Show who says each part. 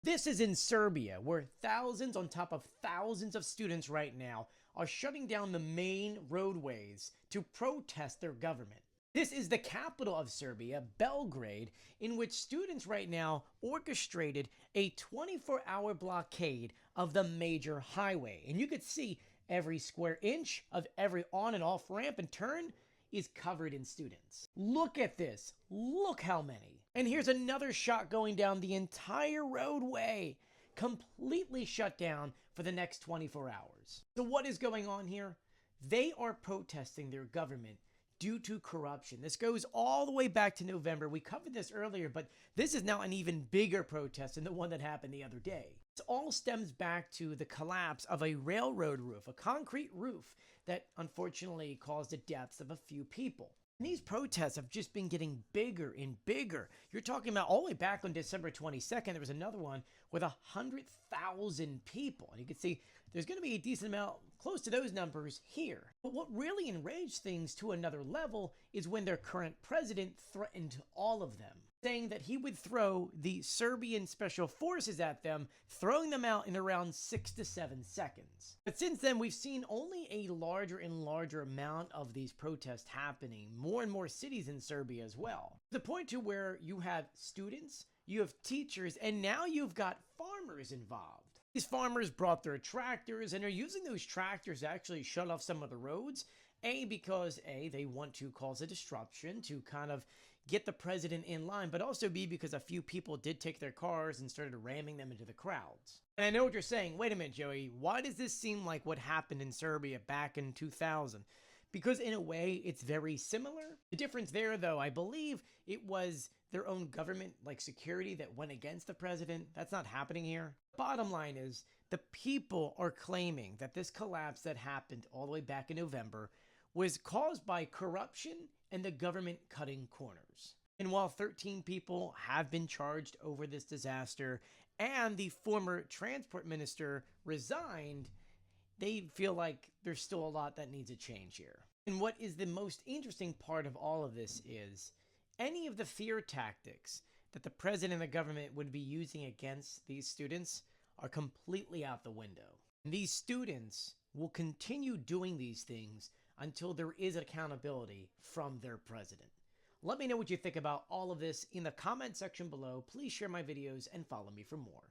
Speaker 1: This is in Serbia, where thousands on top of thousands of students right now are shutting down the main roadways to protest their government. This is the capital of Serbia, Belgrade, in which students right now orchestrated a 24-hour blockade of the major highway. And you could see every square inch of every on and off ramp and turn is covered in students. Look at this. Look how many. And here's another shot going down the entire roadway, completely shut down for the next 24 hours. So what is going on here? They are protesting their government due to corruption. This goes all the way back to November. We covered this earlier, but this is now an even bigger protest than the one that happened the other day. This all stems back to the collapse of a railroad roof, a concrete roof that unfortunately caused the deaths of a few people. And these protests have just been getting bigger and bigger. You're talking about all the way back on December 22nd, there was another one with 100,000 people. And you can see there's going to be a decent amount close to those numbers here. But what really enraged things to another level is when their current president threatened all of them, saying that he would throw the Serbian special forces at them, throwing them out in around 6 to 7 seconds. But since then, we've seen only a larger and larger amount of these protests happening, more and more cities in Serbia as well. To the point to where you have students, you have teachers, and now you've got farmers involved. These farmers brought their tractors and are using those tractors to actually shut off some of the roads. Because they want to cause a disruption to kind of get the president in line, but also because a few people did take their cars and started ramming them into the crowds. And I know what you're saying. Wait a minute, Joey. Why does this seem like what happened in Serbia back in 2000? Because in a way, it's very similar. The difference there, though, I believe it was their own government, like security, that went against the president. That's not happening here. Bottom line is, the people are claiming that this collapse that happened all the way back in November was caused by corruption and the government cutting corners. And while 13 people have been charged over this disaster and the former transport minister resigned, they feel like there's still a lot that needs to change here. And what is the most interesting part of all of this is any of the fear tactics that the president and the government would be using against these students are completely out the window. And these students will continue doing these things until there is accountability from their president. Let me know what you think about all of this in the comment section below. Please share my videos and follow me for more.